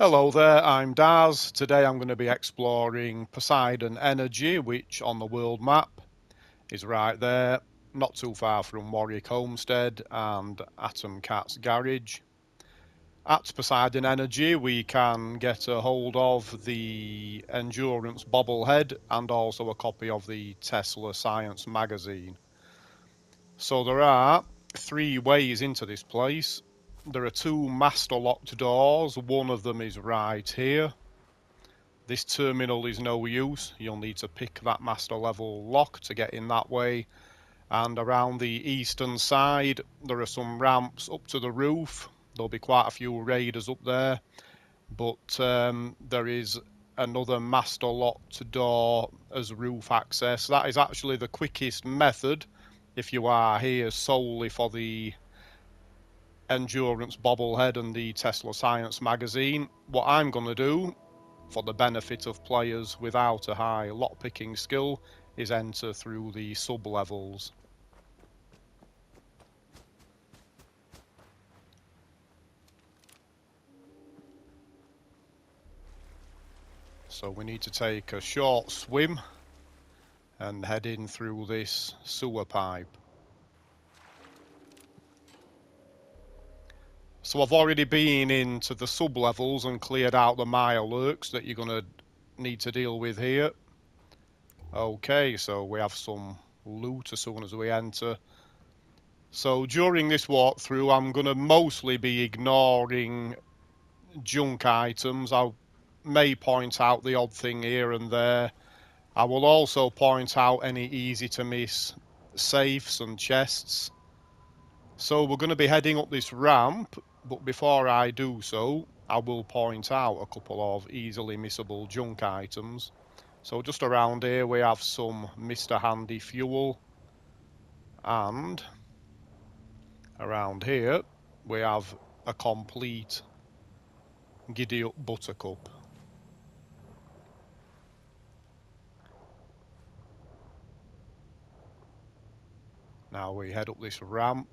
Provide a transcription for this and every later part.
Hello there, I'm Daz. Today I'm going to be exploring Poseidon Energy, which on the world map is right there, not too far from Warwick Homestead and Atom Cat's garage. At Poseidon Energy we can get a hold of the Endurance Bobblehead and also a copy of the Tesla Science magazine. So there are three ways into this place. There are two master locked doors, one of them is right here. This terminal is no use, you'll need to pick that master level lock to get in that way. And around the eastern side there are some ramps up to the roof. There'll be quite a few raiders up there, but there is another master locked door as roof access. That is actually the quickest method if you are here solely for the Endurance Bobblehead and the Tesla Science magazine. What I'm going to do, for the benefit of players without a high lockpicking skill, is enter through the Sublevels. So we need to take a short swim and head in through this sewer pipe. So I've already been into the sublevels and cleared out the Mirelurks that you're going to need to deal with here. Okay, so we have some loot as soon as we enter. So during this walkthrough I'm going to mostly be ignoring junk items. I may point out the odd thing here and there. I will also point out any easy to miss safes and chests. So we're going to be heading up this ramp, but before I do so, I will point out a couple of easily missable junk items. So just around here we have some Mr. Handy fuel, and around here we have a complete Giddy Up Buttercup. Now we head up this ramp.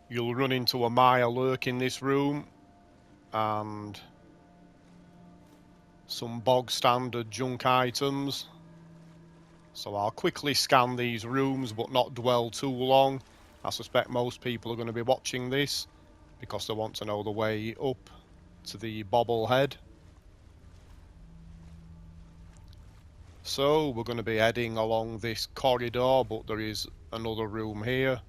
You'll run into a Mirelurk in this room and some bog standard junk items. So I'll quickly scan these rooms but not dwell too long. I suspect most people are going to be watching this because they want to know the way up to the bobblehead. So we're going to be heading along this corridor, but there is another room here.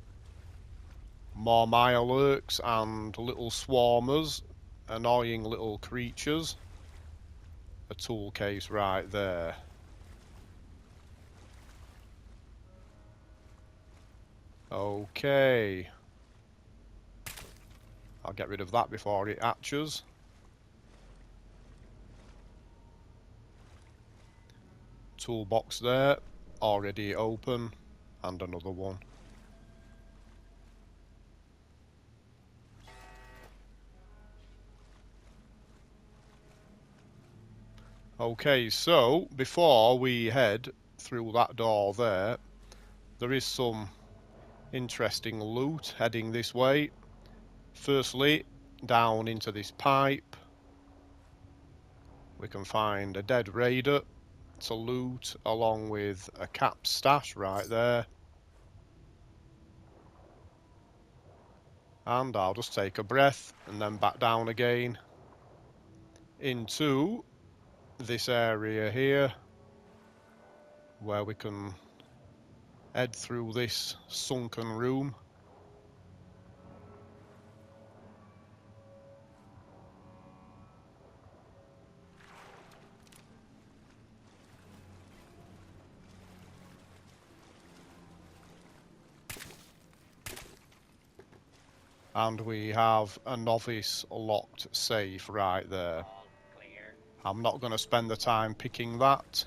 More Mirelurks and little swarmers, annoying little creatures. A tool case right there. Okay. I'll get rid of that before it hatches. Toolbox there, already open, and another one. Okay, so before we head through that door there is some interesting loot heading this way. Firstly, down into this pipe we can find a dead raider to loot, along with a cap stash right there. And I'll just take a breath and then back down again into this area here, where we can head through this sunken room. And we have a novice locked safe right there. I'm not going to spend the time picking that.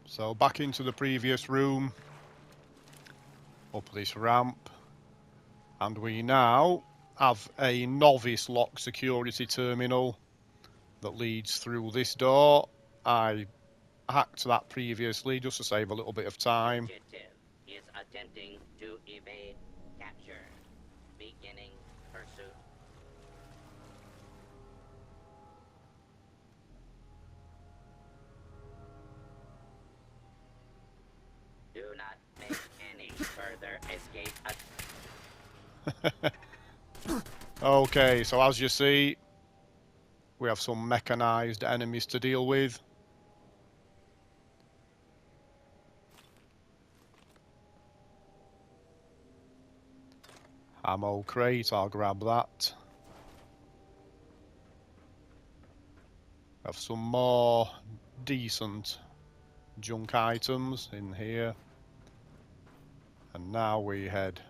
So back into the previous room, up this ramp, and we now have a novice lock security terminal that leads through this door. I hacked that previously just to save a little bit of time. Fugitive is attempting to evade capture. Beginning pursuit. Do not make any further escape. Okay, so as you see, we have some mechanized enemies to deal with. Ammo crate, I'll grab that. Have some more decent junk items in here. And now we head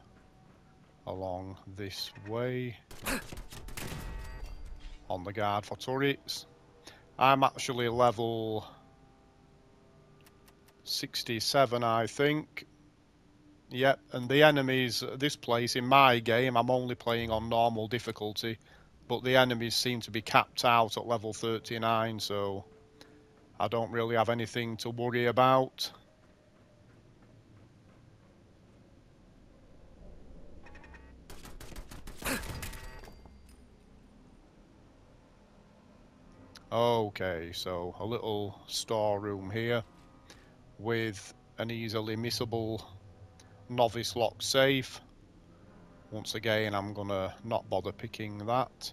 along this way. On the guard for turrets. I'm actually level 67, I think. Yep, and the enemies, this place in my game, I'm only playing on normal difficulty, but the enemies seem to be capped out at level 39, so I don't really have anything to worry about. Okay, so a little storeroom here with an easily missable novice lock safe. Once again, I'm gonna not bother picking that.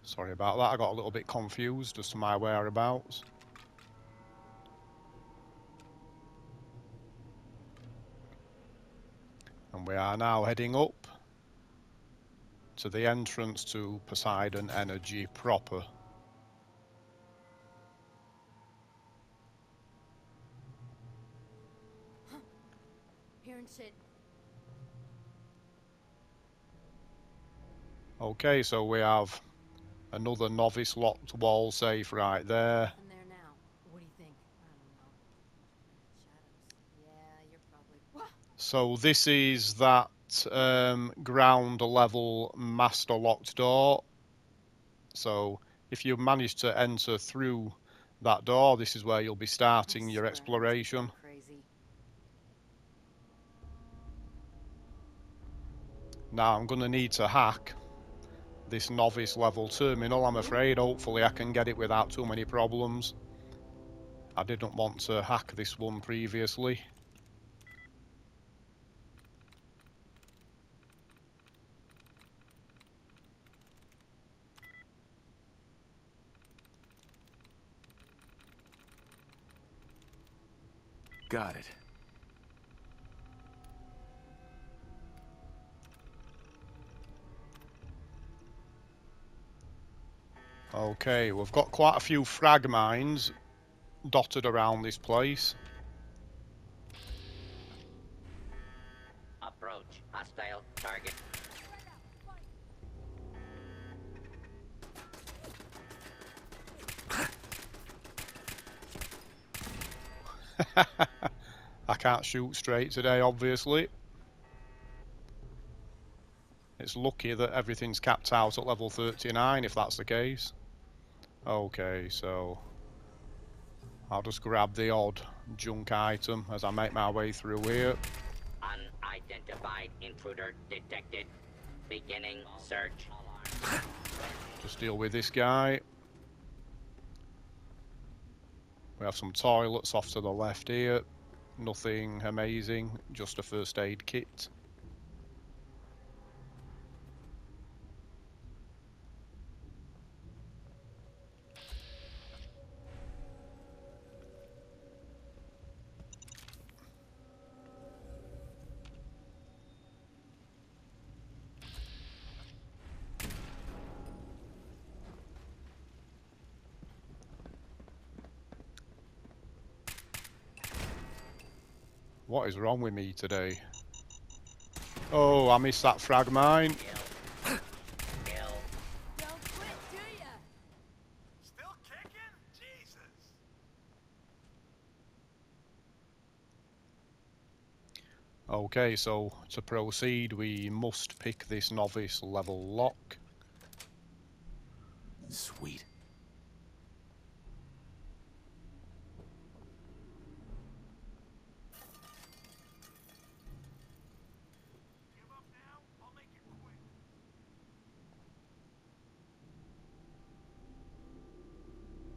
Sorry about that, I got a little bit confused as to my whereabouts. And we are now heading up to the entrance to Poseidon Energy proper. Hearing shit. Okay, so we have another novice locked wall safe right there. In there now. What do you think? I don't know. Shadows. Yeah, you're probably. So this is that ground level master locked door. So if you manage to enter through that door, this is where you'll be starting your exploration. Crazy. Now I'm going to need to hack this novice level terminal, I'm afraid. Hopefully I can get it without too many problems. I didn't want to hack this one previously. Got it. Okay, we've got quite a few frag mines dotted around this place. Approach hostile target. I can't shoot straight today, obviously. It's lucky that everything's capped out at level 39, if that's the case. Okay, so I'll just grab the odd junk item as I make my way through here. Unidentified intruder detected. Beginning search. Just deal with this guy. We have some toilets off to the left here. Nothing amazing, just a first aid kit. What is wrong with me today? Oh, I missed that frag mine. Kill. Don't quit, do ya? Okay, so to proceed we must pick this novice level lock. Sweet.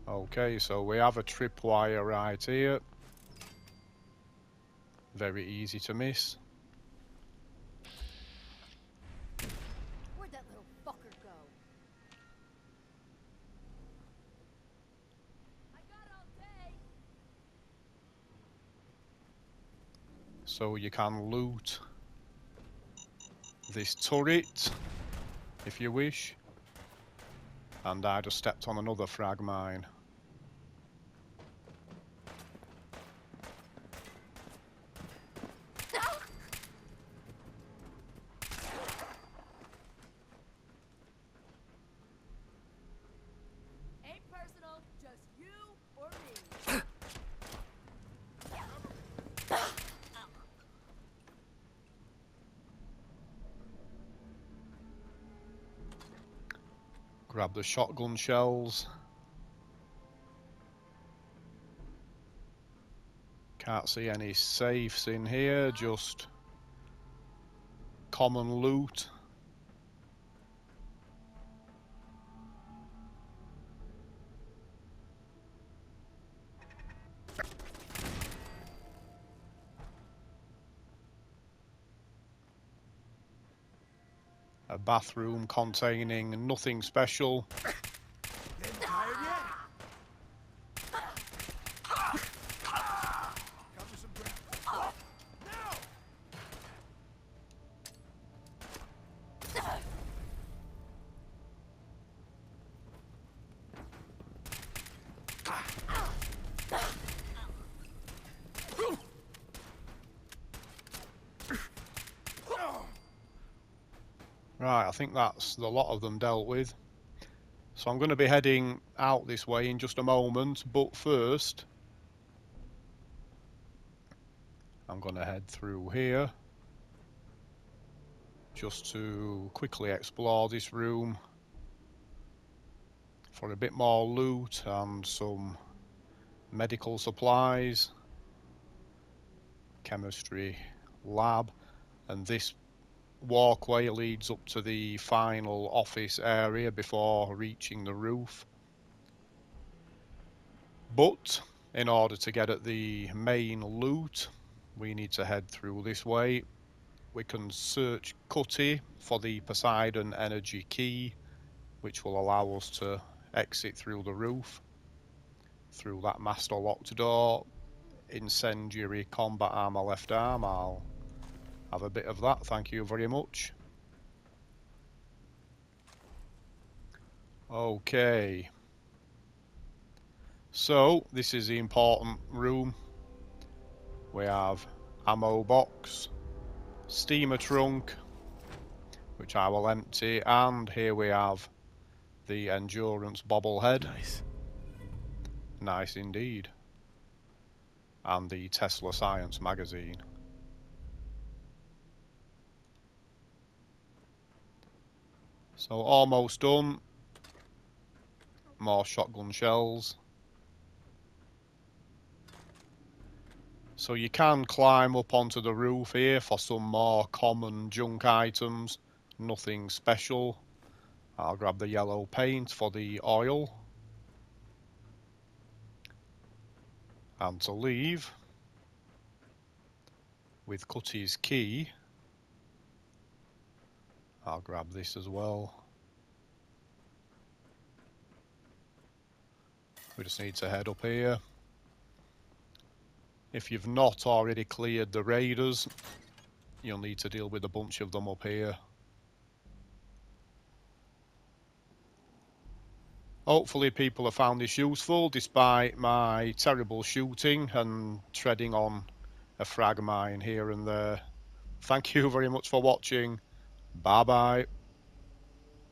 Okay, so we have a tripwire right here. Very easy to miss. Where'd that little fucker go? I got all day. So you can loot this turret if you wish. And I just stepped on another frag mine. Ain't personal, just you or me. Grab the shotgun shells. Can't see any safes in here, just common loot. A bathroom containing nothing special. Getting tired yet? Cover some ground. Now! Right, I think that's the lot of them dealt with. So I'm going to be heading out this way in just a moment, but first I'm going to head through here just to quickly explore this room for a bit more loot and some medical supplies, chemistry lab, and this walkway leads up to the final office area before reaching the roof. But in order to get at the main loot, we need to head through this way. We can search CUTTY for the Poseidon Energy key, which will allow us to exit through the roof, through that master locked door. Incendiary combat armor left arm, I'll have a bit of that, thank you very much. Okay, so this is the important room. We have ammo box, steamer trunk, which I will empty, and here we have the Endurance Bobblehead. Nice. Nice indeed. And the Tesla Science magazine. So almost done. More shotgun shells. So you can climb up onto the roof here for some more common junk items. Nothing special. I'll grab the yellow paint for the oil. And to leave with Cutty's key, I'll grab this as well. We just need to head up here. If you've not already cleared the raiders, you'll need to deal with a bunch of them up here. Hopefully people have found this useful despite my terrible shooting and treading on a frag mine here and there. Thank you very much for watching. Bye bye.